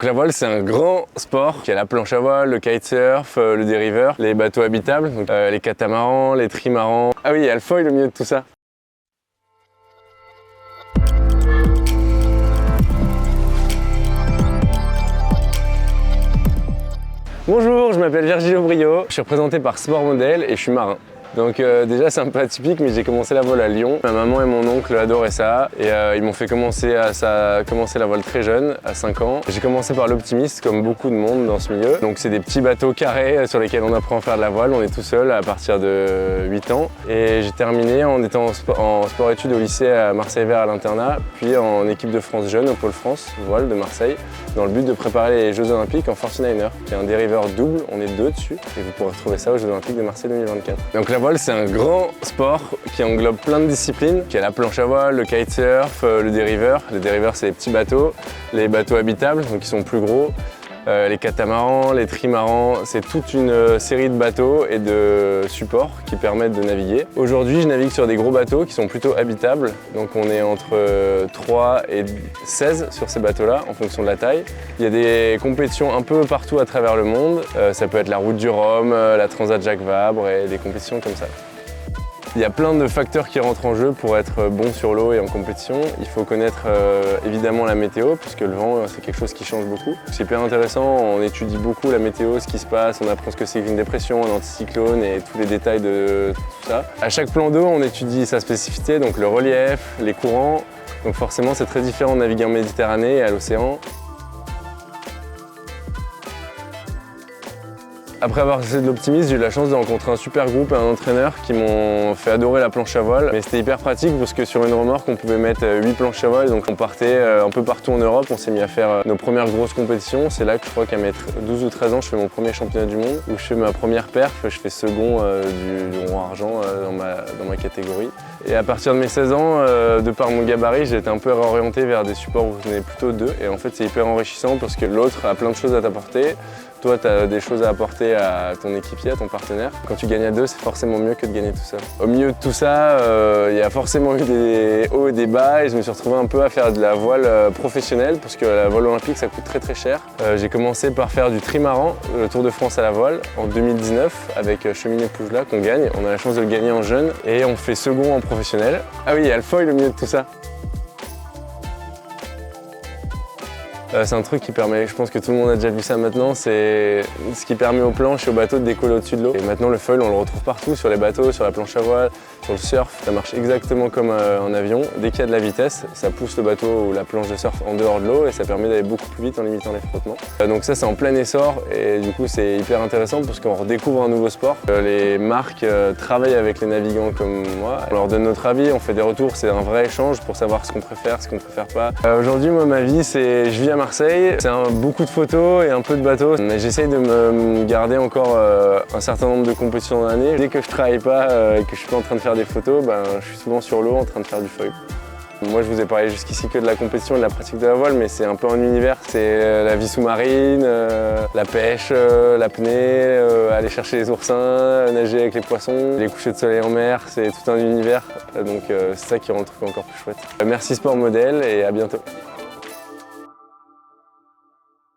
La voile, c'est un grand sport. Il y a la planche à voile, le kitesurf, le dériveur, les bateaux habitables, donc, les catamarans, les trimarans. Ah oui, il y a le foil au milieu de tout ça. Bonjour, je m'appelle Virgilio Brio, je suis représenté par Sport Model et je suis marin. Donc déjà c'est un peu atypique, mais j'ai commencé la voile à Lyon. Ma maman et mon oncle adoraient ça et ils m'ont fait commencer la voile très jeune, à 5 ans. J'ai commencé par l'Optimiste, comme beaucoup de monde dans ce milieu. Donc c'est des petits bateaux carrés sur lesquels on apprend à faire de la voile. On est tout seul à partir de 8 ans. Et j'ai terminé en étant en sport-études au lycée à Marseille-Vert à l'internat, puis en équipe de France jeune au Pôle France voile de Marseille, dans le but de préparer les Jeux Olympiques en 49er, qui est un dériveur double. On est 2 dessus et vous pourrez retrouver ça aux Jeux Olympiques de Marseille 2024. Donc la voile, c'est un grand sport qui englobe plein de disciplines. Il y a la planche à voile, le kitesurf, le dériveur. Le dériveur, c'est les petits bateaux, les bateaux habitables, donc qui sont plus gros. Les catamarans, les trimarans, c'est toute une série de bateaux et de supports qui permettent de naviguer. Aujourd'hui, je navigue sur des gros bateaux qui sont plutôt habitables, donc on est entre 3 et 16 sur ces bateaux-là en fonction de la taille. Il y a des compétitions un peu partout à travers le monde, ça peut être la Route du Rhum, la Transat Jacques Vabre et des compétitions comme ça. Il y a plein de facteurs qui rentrent en jeu pour être bon sur l'eau et en compétition. Il faut connaître évidemment la météo, puisque le vent, c'est quelque chose qui change beaucoup. C'est hyper intéressant, on étudie beaucoup la météo, ce qui se passe, on apprend ce que c'est qu'une dépression, un anticyclone et tous les détails de tout ça. À chaque plan d'eau, on étudie sa spécificité, donc le relief, les courants. Donc forcément, c'est très différent de naviguer en Méditerranée et à l'océan. Après avoir fait de l'Optimiste, j'ai eu la chance de rencontrer un super groupe et un entraîneur qui m'ont fait adorer la planche à voile. Mais c'était hyper pratique parce que sur une remorque, on pouvait mettre 8 planches à voile. Donc on partait un peu partout en Europe, on s'est mis à faire nos premières grosses compétitions. C'est là que je crois qu'à mes 12 ou 13 ans, je fais mon premier championnat du monde où je fais ma première perf, je fais second du rond argent dans ma catégorie. Et à partir de mes 16 ans, de par mon gabarit, j'ai été un peu réorienté vers des supports où on est plutôt 2. Et en fait, c'est hyper enrichissant parce que l'autre a plein de choses à t'apporter. Toi, tu as des choses à apporter à ton équipier, à ton partenaire. Quand tu gagnes à 2, c'est forcément mieux que de gagner tout seul. Au milieu de tout ça, il y a forcément eu des hauts et des bas et je me suis retrouvé un peu à faire de la voile professionnelle parce que la voile olympique, ça coûte très très cher. J'ai commencé par faire du trimaran, le Tour de France à la voile, en 2019 avec Cheminet-Pougelat qu'on gagne. On a la chance de le gagner en jeune et on fait second en professionnel. Ah oui, il y a le foil au milieu de tout ça. C'est un truc qui permet, je pense que tout le monde a déjà vu ça maintenant, c'est ce qui permet aux planches et aux bateaux de décoller au-dessus de l'eau. Et maintenant le foil, on le retrouve partout, sur les bateaux, sur la planche à voile, sur le surf. Ça marche exactement comme en avion. Dès qu'il y a de la vitesse, ça pousse le bateau ou la planche de surf en dehors de l'eau et ça permet d'aller beaucoup plus vite en limitant les frottements. Donc ça, c'est en plein essor et du coup, c'est hyper intéressant parce qu'on redécouvre un nouveau sport. Les marques travaillent avec les navigants comme moi. On leur donne notre avis, on fait des retours, c'est un vrai échange pour savoir ce qu'on préfère, ce qu'on préfère pas. Aujourd'hui, moi, ma vie, c'est je vis à Marseille, c'est beaucoup de photos et un peu de bateaux. J'essaye de me garder encore un certain nombre de compétitions dans l'année. Dès que je travaille pas et que je suis pas en train de faire des photos, je suis souvent sur l'eau en train de faire du foil. Moi, je vous ai parlé jusqu'ici que de la compétition et de la pratique de la voile, mais c'est un peu un univers. C'est la vie sous-marine, la pêche, l'apnée, aller chercher les oursins, nager avec les poissons, les couchers de soleil en mer, c'est tout un univers. Donc c'est ça qui rend le truc encore plus chouette. Merci Sport Model et à bientôt.